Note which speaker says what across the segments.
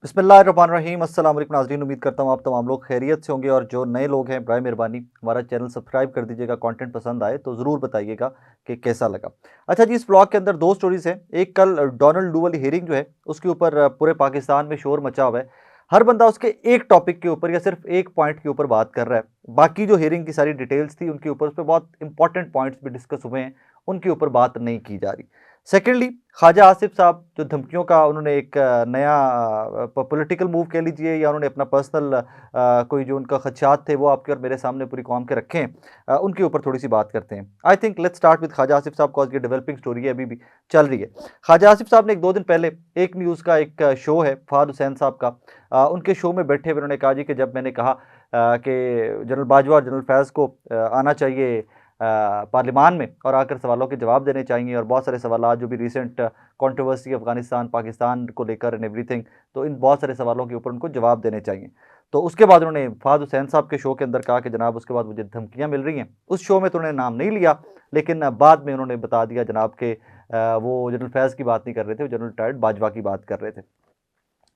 Speaker 1: बिस्मिल्लाहिर्रहमानिर्रहीम। अस्सलाम वालेकुम नाज़रीन, उम्मीद करता हूँ आप तमाम लोग खैरियत से होंगे। और जो नए लोग हैं बराए मेहरबानी हमारा चैनल सब्सक्राइब कर दीजिएगा। कंटेंट पसंद आए तो ज़रूर बताइएगा कि कैसा लगा। अच्छा जी, इस ब्लॉग के अंदर दो स्टोरीज़ हैं। एक कल डोनाल्ड डू वाली हियरिंग जो है उसके ऊपर पूरे पाकिस्तान में शोर मचा हुआ है। हर बंदा उसके एक टॉपिक के ऊपर या सिर्फ एक पॉइंट के ऊपर बात कर रहा है। बाकी जो हियरिंग की सारी डिटेल्स थी उनके ऊपर उस पर बहुत इंपॉर्टेंट पॉइंट्स भी डिस्कस हुए हैं, उनके ऊपर बात नहीं की जा रही। सेकेंडली, ख्वाजा आसिफ साहब जो धमकियों का उन्होंने एक नया पॉलिटिकल मूव कह लीजिए या उन्होंने अपना पर्सनल कोई जो उनका खदशात थे वो आपके और मेरे सामने पूरी कौम के रखे हैं, उनके ऊपर थोड़ी सी बात करते हैं। I think let's start with Khawaja Asif साहब, कॉज ये डेवलपिंग स्टोरी है, अभी भी चल रही है। ख्वाजा आसिफ साहब ने एक दो दिन पहले एक न्यूज़ का एक शो है फहद हुसैन साहब का, उनके शो में बैठे हुए उन्होंने कहा जी कि जब मैंने कहा कि जनरल बाजवा और जनरल फैज़ को आना चाहिए पार्लिमान में और आकर सवालों के जवाब देने चाहिए, और बहुत सारे सवाल जो भी रिसेंट कंट्रोवर्सी अफगानिस्तान पाकिस्तान को लेकर एंड एवरीथिंग, तो इन बहुत सारे सवालों के ऊपर उनको जवाब देने चाहिए। तो उसके बाद उन्होंने फहद हुसैन साहब के शो के अंदर कहा कि जनाब उसके बाद मुझे धमकियां मिल रही हैं। उस शो में तो उन्होंने नाम नहीं लिया, लेकिन बाद में उन्होंने बता दिया जनाब के वो जनरल फैज़ की बात नहीं कर रहे थे, वो जनरल रिटायर्ड बाजवा की बात कर रहे थे।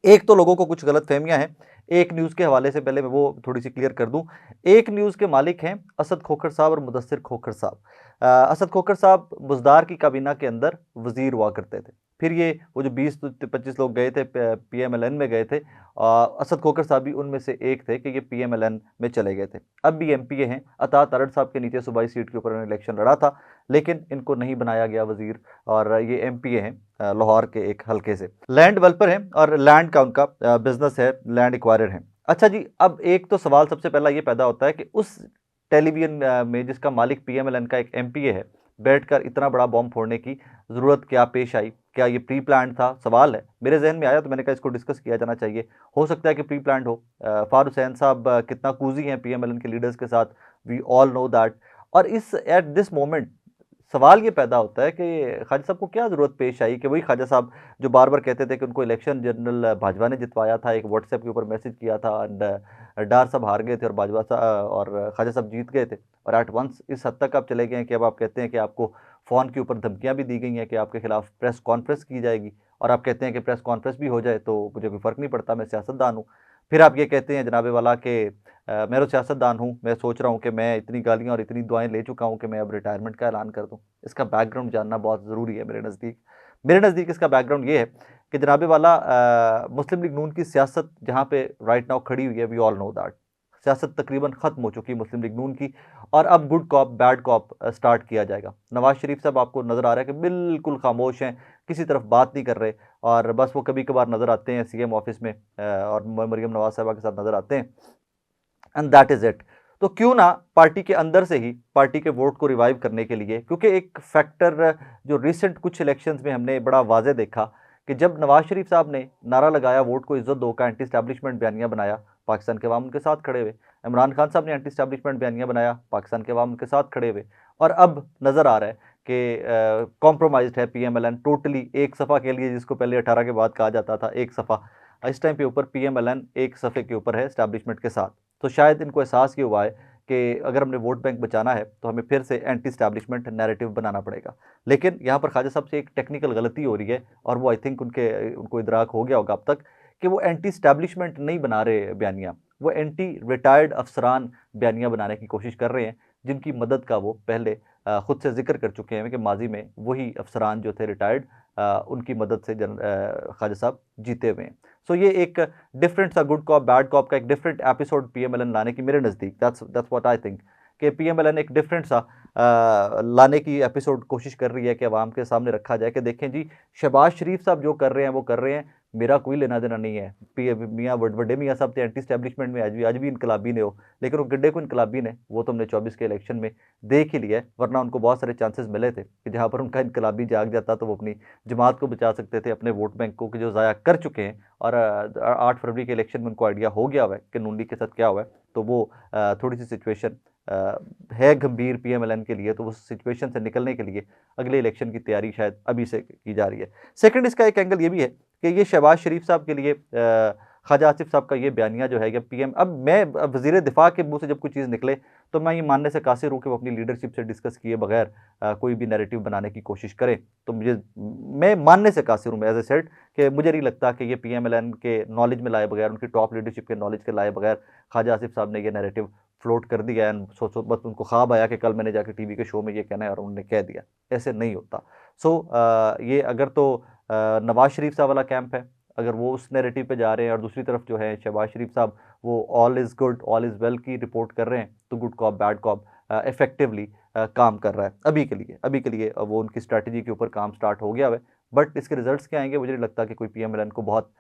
Speaker 1: एक तो लोगों को कुछ गलत फहमियाँ हैं। एक न्यूज़ के हवाले से पहले मैं वो थोड़ी सी क्लियर कर दूं। एक न्यूज़ के मालिक हैं असद खोखर साहब और मुदस्सिर खोखर साहब। असद खोखर साहब बुज़दार की काबीना के अंदर वज़ीर हुआ करते थे। फिर ये वो जो 20-25 लोग गए थे पीएमएलएन में गए थे, असद खोखर साहब भी उनमें से एक थे कि ये पीएमएलएन में चले गए थे। अब भी एमपीए हैं। अता तारड़ साहब के नीचे सूबाई सीट के ऊपर उन्होंने इलेक्शन लड़ा था, लेकिन इनको नहीं बनाया गया वज़ीर, और ये एमपीए हैं लाहौर के एक हल्के से। लैंड डेवलपर हैं और लैंड का उनका बिजनेस है, लैंड एक्वायरर हैं। अच्छा जी, अब एक तो सवाल सबसे पहला ये पैदा होता है कि उस टेलीविजन में जिसका मालिक पीएमएलएन का एक एमपीए है, बैठकर इतना बड़ा बॉम्ब फोड़ने की ज़रूरत क्या पेश आई? क्या ये प्री प्लान था? सवाल है, मेरे जहन में आया तो मैंने कहा इसको डिस्कस किया जाना चाहिए। हो सकता है कि प्री प्लान हो। फार हुसैन साहब कितना कूजी हैं पीएमएलएन के लीडर्स के साथ, वी ऑल नो दैट। और इस एट दिस मोमेंट सवाल ये पैदा होता है कि ख्वाजा साहब को क्या ज़रूरत पेश आई कि वही ख्वाजा साहब जो बार बार कहते थे कि उनको इलेक्शन जनरल बाजवा ने जितवाया था, एक व्हाट्सएप के ऊपर मैसेज किया था, एंड डार साहब हार गए थे और बाजवा साहब और ख्वाजा साहब जीत गए थे, और एट वंस इस हद तक आप चले गए हैं कि अब आप कहते हैं कि आपको फ़ोन के ऊपर धमकियां भी दी गई हैं कि आपके खिलाफ प्रेस कॉन्फ्रेंस की जाएगी, और आप कहते हैं कि प्रेस कॉन्फ्रेंस भी हो जाए तो मुझे कोई फ़र्क नहीं पड़ता, मैं सियासतदान हूँ। फिर आप ये कहते हैं जनाबे वाला कि मैं तो सियासतदान हूँ, मैं सोच रहा हूँ कि मैं इतनी गालियाँ और इतनी दुआएं ले चुका हूँ कि मैं अब रिटायरमेंट का ऐलान कर दूँ। इसका बैकग्राउंड जानना बहुत ज़रूरी है मेरे नज़दीक इसका बैकग्राउंड ये है कि जनाबे वाला मुस्लिम लीग नून की सियासत जहाँ पे राइट नाउ खड़ी हुई है, वी ऑल नो दैट सियासत तकरीबन ख़त्म हो चुकी है मुस्लिम लीग नून की, और अब good cop bad cop start किया जाएगा। नवाज शरीफ साहब आपको नज़र आ रहा है कि बिल्कुल खामोश हैं, किसी तरफ बात नहीं कर रहे, और बस वो कभी कभार नज़र आते हैं सीएम ऑफिस में और मरियम नवाज साहबा के साथ नज़र आते हैं, एंड दैट इज़ इट। तो क्यों ना पार्टी के अंदर से ही पार्टी के वोट को रिवाइव करने के लिए, क्योंकि एक फैक्टर जो रिसेंट कुछ इलेक्शंस में हमने बड़ा वाजे देखा कि जब नवाज शरीफ साहब ने नारा लगाया वोट को इज्जत दो का, एंटी स्टैब्लिशमेंट बयानिया बनाया, पाकिस्तान के अवाम उनके साथ खड़े हुए। इमरान खान साहब ने एंटी स्टैब्लिशमेंट बयानिया बनाया, पाकिस्तान के अवाम उनके साथ खड़े हुए। और अब नज़र आ रहा है कि कॉम्प्रोमाइज्ड है पीएमएलएन टोटली। एक सफ़ा के लिए जिसको पहले 18 के बाद कहा जाता था एक सफ़ा, इस टाइम पे ऊपर पीएमएलएन एक सफ़े के ऊपर है स्टैब्लिशमेंट के साथ। तो शायद इनको एहसास ये हुआ है कि अगर हमने वोट बैंक बचाना है तो हमें फिर से एंटी स्टैब्लिशमेंट नैरेटिव बनाना पड़ेगा। लेकिन यहाँ पर ख्वाजा साहब से एक टेक्निकल गलती हो रही है, और वो आई थिंक उनको इदराक हो गया होगा अब तक कि वो एंटी स्टैब्लिशमेंट नहीं बना रहे बयानिया, वो एंटी रिटायर्ड अफसरान बयानिया बनाने की कोशिश कर रहे हैं, जिनकी मदद का वो पहले खुद से जिक्र कर चुके हैं कि माजी में वही अफसरान जो थे रिटायर्ड, उनकी मदद से ख्वाजा साहब जीते हुए हैं। सो ये एक डिफरेंट सा गुड कॉप बैड कॉप का एक डिफरेंट एपिसोड पीएमएलएन लाने की मेरे नज़दीक, दैट्स व्हाट आई थिंक, कि पीएमएलएन एक डिफरेंट सा लाने की एपिसोड कोशिश कर रही है कि अवाम के सामने रखा जाए कि देखें जी, शहबाज शरीफ साहब जो कर रहे हैं वो कर रहे हैं, मेरा कोई लेना देना नहीं है। मियाँ बड़े मियाँ साहब थे एंटी स्टैब्लिशमेंट में, आज भी इनकलाबी ने हो, लेकिन वो गड्ढे को इनकलाबी ने वो तो हमने 24 के इलेक्शन में देख ही लिया है, वरना उनको बहुत सारे चांसेस मिले थे कि जहाँ पर उनका इनकलाबी जाग जाता तो वो अपनी जमात को बचा सकते थे, अपने वोट बैंक को कि जो ज़ाया कर चुके हैं। और 8 फरवरी के इलेक्शन में उनको आइडिया हो गया हुआ है कि नून लीग के साथ क्या हुआ है, तो वो थोड़ी सी सिचुएशन है गंभीर पीएमएलएन के लिए, तो उस सिचुएशन से निकलने के लिए अगले इलेक्शन की तैयारी शायद अभी से की जा रही है। सेकंड, इसका एक एंगल ये भी है कि ये शहबाज शरीफ साहब के लिए ख्वाजा आसिफ साहब का ये बयानिया जो है कि पीएम, अब मैं वज़ीर दिफा के मुंह से जब कोई चीज़ निकले तो मैं ये मानने से कासिर हूँ कि वो अपनी लीडरशिप से डिस्कस किए बगैर कोई भी नैरेटिव बनाने की कोशिश करे। तो मैं मानने से कासिर हूँ, एज ए सेड, कि मुझे नहीं लगता कि ये पीएमएलएन के नॉलेज में लाए बगैर, उनकी टॉप लीडरशिप के नॉलेज के लाए बगैर ख्वाजा आसिफ साहब ने ये नैरेटिव फ्लोट कर दिया है। सोचो बस उनको ख्वाब आया कि कल मैंने जाके टीवी के शो में ये कहना है और उन्होंने कह दिया। ऐसे नहीं होता। ये अगर तो नवाज शरीफ साहब वाला कैंप है, अगर वो उस नैरेटिव पे जा रहे हैं और दूसरी तरफ जो है शहबाज शरीफ साहब वो all is good all is well की रिपोर्ट कर रहे हैं, तो good cop bad cop effectively काम कर रहा है अभी के लिए वो उनकी स्ट्रैटेजी के ऊपर काम स्टार्ट हो गया है। बट इसके रिजल्ट्स क्या आएंगे, मुझे नहीं लगता कि कोई पीएमएलएन को बहुत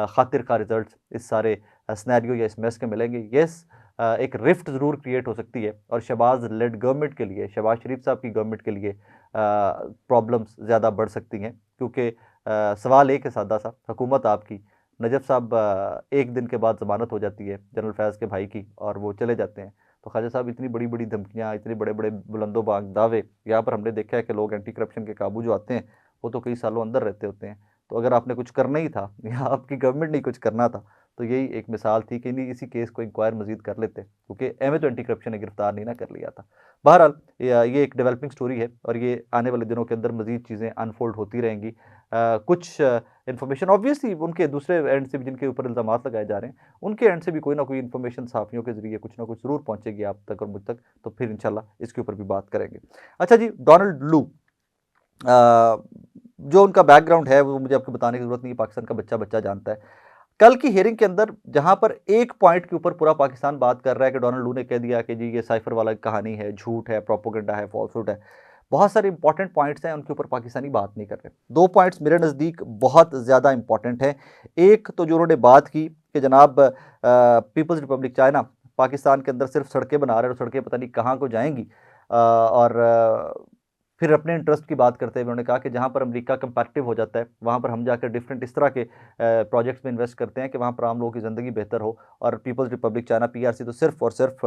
Speaker 1: खातिर का रिजल्ट्स इस सारे सिनेरियो या इस मैस के मिलेंगे। येस, एक रिफ्ट ज़रूर क्रिएट हो सकती है और शहबाज लेड गवर्नमेंट के लिए, शहबाज शरीफ साहब की गवर्नमेंट के लिए प्रॉब्लम्स ज़्यादा बढ़ सकती हैं, क्योंकि सवाल एक है सादा सा, हुकूमत आपकी, नजफ़ साहब एक दिन के बाद ज़मानत हो जाती है जनरल फैज़ के भाई की और वो चले जाते हैं। तो ख्वाजा साहब इतनी बड़ी बड़ी धमकियाँ, इतने बड़े बड़े बुलंदोबाग दावे, यहाँ पर हमने देखा है कि लोग एंटी करप्शन के काबू जो आते हैं वो तो कई सालों अंदर रहते होते हैं। तो अगर आपने कुछ करना ही था या आपकी गवर्नमेंट ने कुछ करना था, तो यही एक मिसाल थी कि नहीं इसी केस को इंक्वायर मजीद कर लेते, क्योंकि एम तो एंटी करप्शन ने गिरफ्तार नहीं ना कर लिया था। बहरहाल ये एक डेवलपिंग स्टोरी है और ये आने वाले दिनों के अंदर मजीद चीज़ें अनफोल्ड होती रहेंगी। कुछ इन्फॉर्मेशन ऑब्वियसली उनके दूसरे एंड से भी जिनके ऊपर इल्ज़ाम लगाए जा रहे हैं, उनके एंड से भी कोई ना कोई इन्फॉर्मेशन सहाफ़ियों के ज़रिए कुछ ना कुछ ज़रूर पहुँचेगी आप तक और मुझ तक, तो फिर इंशाल्लाह इसके ऊपर भी बात करेंगे। अच्छा जी, डोनाल्ड लू, जो उनका बैकग्राउंड है वो मुझे आपको बताने की ज़रूरत नहीं है, पाकिस्तान का बच्चा बच्चा जानता है। कल की हियरिंग के अंदर जहां पर एक पॉइंट के ऊपर पूरा पाकिस्तान बात कर रहा है कि डोनाल्ड लू ने कह दिया कि जी ये साइफर वाला कहानी है, झूठ है, प्रोपोगंडा है, फॉल्सहुड है, बहुत सारे इंपॉर्टेंट पॉइंट्स हैं, उनके ऊपर पाकिस्तानी बात नहीं कर रहे। दो पॉइंट्स मेरे नज़दीक बहुत ज़्यादा इंपॉर्टेंट हैं। एक तो जो उन्होंने बात की कि जनाब पीपल्स रिपब्लिक चाइना पाकिस्तान के अंदर सिर्फ सड़कें बना रहे हैं और सड़कें पता नहीं कहाँ को जाएंगी, और फिर अपने इंटरेस्ट की बात करते हुए उन्होंने कहा कि जहाँ पर अमेरिका कंपैरेटिव हो जाता है वहाँ पर हम जाकर डिफरेंट इस तरह के प्रोजेक्ट्स में इन्वेस्ट करते हैं कि वहाँ पर आम लोगों की ज़िंदगी बेहतर हो, और पीपल्स रिपब्लिक चाइना पीआरसी तो सिर्फ और सिर्फ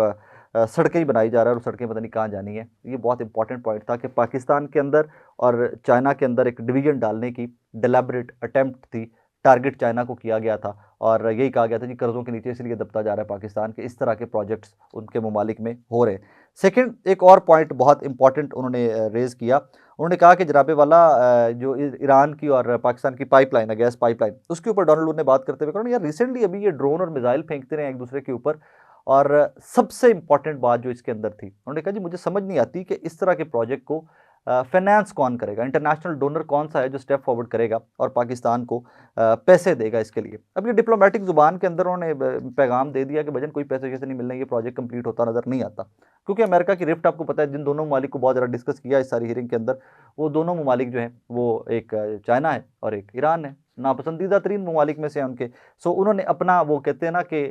Speaker 1: सड़कें ही बनाई जा रहा है और सड़कें पता नहीं कहाँ जानी है। ये बहुत इंपॉर्टेंट पॉइंट था कि पाकिस्तान के अंदर और चाइना के अंदर एक डिवीजन डालने की डिलिबरेट अटेम्प्ट थी, टारगेट चाइना को किया गया था और यही कहा गया था कि कर्ज़ों के नीचे इसलिए दबता जा रहा है पाकिस्तान के, इस तरह के प्रोजेक्ट्स उनके ममालिक में हो रहे हैं। सेकंड, एक और पॉइंट बहुत इंपॉर्टेंट उन्होंने रेज़ किया, उन्होंने कहा कि जनाबे वाला जो ईरान की और पाकिस्तान की पाइपलाइन है, गैस पाइपलाइन, उसके ऊपर डोनाल्ड लू ने बात करते हुए कहा यार रिसेंटली अभी ये ड्रोन और मिसाइल फेंकते रहे एक दूसरे के ऊपर, और सबसे इंपॉर्टेंट बात जो इसके अंदर थी, उन्होंने कहा जी मुझे समझ नहीं आती कि इस तरह के प्रोजेक्ट को फाइनेंस कौन करेगा, इंटरनेशनल डोनर कौन सा है जो स्टेप फॉरवर्ड करेगा और पाकिस्तान को पैसे देगा इसके लिए। अब ये डिप्लोमेटिक ज़ुबान के अंदर उन्होंने पैगाम दे दिया कि भजन कोई पैसे वैसे नहीं मिलने, ये प्रोजेक्ट कंप्लीट होता नज़र नहीं आता, क्योंकि अमेरिका की रिफ्ट आपको पता है, जिन दोनों ममालिक को बहुत ज़्यादा डिस्कस किया इस सारी हियरिंग के अंदर, वो दोनों ममालिक जो हैं वो एक चाइना है और एक ईरान है, नापसंदीदा तरीन ममालिक में से हैं उनके। सो उन्होंने अपना वो कहते हैं ना कि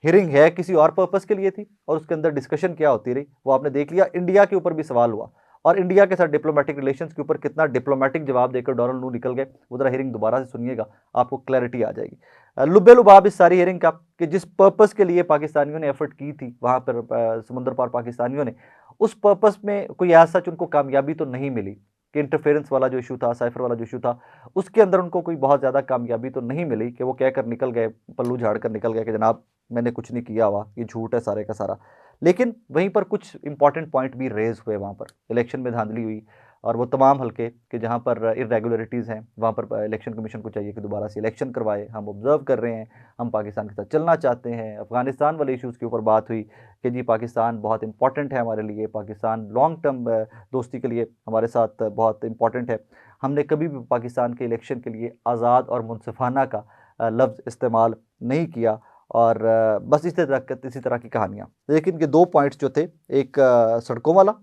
Speaker 1: हियरिंग है किसी और पर्पज़ के लिए थी और उसके अंदर डिस्कशन क्या होती रही वो आपने देख लिया। इंडिया के ऊपर भी सवाल हुआ और इंडिया के साथ डिप्लोमेटिक रिलेशंस के ऊपर कितना डिप्लोमेटिक जवाब देकर डोनाल्ड लू निकल गए, वो जरा हियरिंग दोबारा से सुनिएगा, आपको क्लैरिटी आ जाएगी। लुब्बे लुबाब इस सारी हियरिंग का कि जिस पर्पज़ के लिए पाकिस्तानियों ने एफर्ट की थी वहाँ पर समुद्र पार पाकिस्तानियों ने, उस पर्पज़ में कोई ऐसा सच उनको कामयाबी तो नहीं मिली कि इंटरफेरेंस वाला जो इशू था, साइफर वाला जो इशू था, उसके अंदर उनको कोई बहुत ज़्यादा कामयाबी तो नहीं मिली कि वो कहकर निकल गए, पल्लू झाड़ कर निकल गए कि जनाब मैंने कुछ नहीं किया हुआ, ये झूठ है सारे का सारा। लेकिन वहीं पर कुछ इंपॉर्टेंट पॉइंट भी रेज हुए, वहाँ पर इलेक्शन में धांधली हुई और वो तमाम हल्के कि जहाँ पर इरेगुलरिटीज़ हैं वहाँ पर इलेक्शन कमीशन को चाहिए कि दोबारा से इलेक्शन करवाए, हम ऑब्ज़र्व कर रहे हैं, हम पाकिस्तान के साथ चलना चाहते हैं। अफ़गानिस्तान वाले इशूज़ के ऊपर बात हुई कि जी पाकिस्तान बहुत इंपॉर्टेंट है हमारे लिए, पाकिस्तान लॉन्ग टर्म दोस्ती के लिए हमारे साथ बहुत इंपॉर्टेंट है, हमने कभी भी पाकिस्तान के इलेक्शन के लिए आज़ाद और मुनसिफाना का लफ्ज़ इस्तेमाल नहीं किया, और बस इसी तरह की कहानियाँ। लेकिन ये दो पॉइंट्स जो थे, एक सड़कों वाला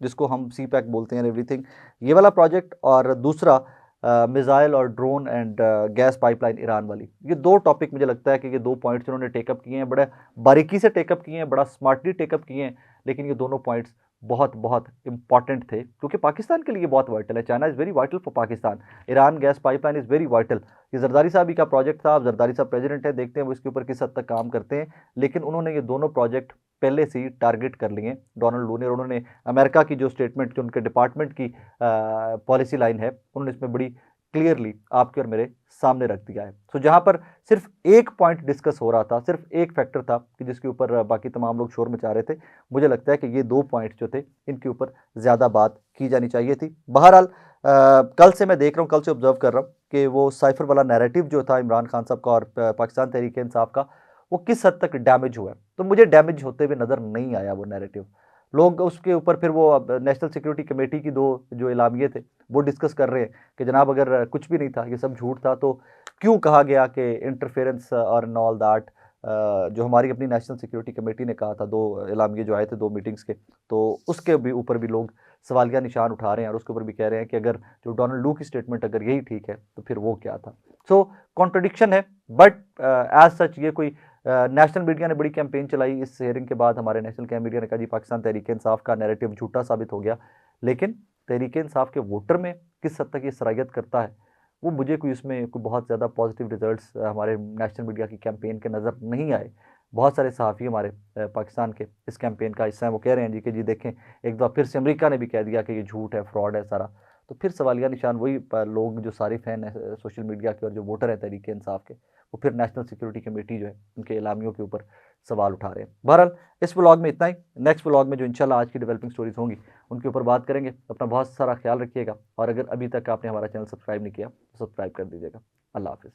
Speaker 1: जिसको हम सी पैक बोलते हैं एवरीथिंग, ये वाला प्रोजेक्ट, और दूसरा मिसाइल और drone and gas pipeline Iran वाली, ये दो टॉपिक मुझे लगता है कि ये दो पॉइंट्स इन्होंने टेकअप किए हैं, बड़े बारीकी से टेकअप किए हैं, बड़ा स्मार्टली टेकअप किए हैं, लेकिन ये दोनों पॉइंट्स बहुत बहुत इंपॉर्टेंट थे क्योंकि पाकिस्तान के लिए बहुत वाइटल है। China is very vital for Pakistan, Iran gas pipeline is very vital. ये जरदारी साहब ही का प्रोजेक्ट था, अब जरदारी साहब प्रेसिडेंट है, देखते हैं वो इसके ऊपर किस हद तक काम करते हैं, लेकिन उन्होंने ये दोनों प्रोजेक्ट पहले से ही टारगेट कर लिए डोनाल्ड लू ने, और उन्होंने अमेरिका की जो स्टेटमेंट, जो उनके डिपार्टमेंट की पॉलिसी लाइन है, उन्होंने इसमें बड़ी क्लियरली आपके और मेरे सामने रख दिया है। तो जहां पर सिर्फ एक पॉइंट डिस्कस हो रहा था, सिर्फ एक फैक्टर था कि जिसके ऊपर बाकी तमाम लोग शोर मचा रहे थे, मुझे लगता है कि ये 2 पॉइंट जो थे इनके ऊपर ज़्यादा बात की जानी चाहिए थी। बहरहाल कल से मैं देख रहा हूँ, कल से ऑब्जर्व कर रहा हूँ कि वो साइफर वाला नैरेटिव जो था इमरान खान साहब का और पाकिस्तान तहरीक इंसाफ का, वो किस हद तक डैमेज हुआ है। तो मुझे डैमेज होते हुए नज़र नहीं आया वो नैरेटिव। लोग उसके ऊपर फिर वो अब नेशनल सिक्योरिटी कमेटी की 2 जो एलामिये थे, वो डिस्कस कर रहे हैं कि जनाब अगर कुछ भी नहीं था, ये सब झूठ था, तो क्यों कहा गया कि इंटरफेरेंस और एंड ऑल दैट। जो हमारी अपनी नेशनल सिक्योरिटी कमेटी ने कहा था, 2 एलामिये जो आए थे 2 मीटिंग्स के, तो उसके भी ऊपर भी लोग सवालिया निशान उठा रहे हैं और उसके ऊपर भी कह रहे हैं कि अगर जो डोनाल्ड लू की स्टेटमेंट अगर यही ठीक है तो फिर वो क्या था। सो कॉन्ट्रडिक्शन है, बट एज सच ये कोई नेशनल मीडिया ने बड़ी कैंपेन चलाई इस हेयरिंग के बाद। हमारे नेशनल मीडिया ने कहा जी पाकिस्तान तहरीक इंसाफ का नैरेटिव झूठा साबित हो गया, लेकिन तहरीक इंसाफ के वोटर में किस हद तक ये सरायत करता है, वो मुझे कोई उसमें कोई बहुत ज़्यादा पॉजिटिव रिजल्ट्स हमारे नेशनल मीडिया की कैंपेन के नज़र नहीं आए। बहुत सारे सहाफ़ी हमारे पाकिस्तान के इस कैंपेन का हिस्सा हैं, वो कह रहे हैं जी कि जी देखें एक बार फिर से अमेरिका ने भी कह दिया कि ये झूठ है, फ्रॉड है सारा। तो फिर सवालिया निशान वही लोग जो सारिफ हैं सोशल मीडिया के और जो वोटर हैं तहरीक इंसाफ के, वो फिर नेशनल सिक्योरिटी कमेटी जो है उनके एलामियों के ऊपर सवाल उठा रहे हैं। बहरहाल इस व्लॉग में इतना ही। नेक्स्ट व्लॉग में जो इंशाल्लाह आज की डेवलपिंग स्टोरीज होंगी उनके ऊपर बात करेंगे। अपना बहुत सारा ख्याल रखिएगा और अगर अभी तक आपने हमारा चैनल सब्सक्राइब नहीं किया तो सब्सक्राइब कर दीजिएगा। अल्लाह हाफिज़।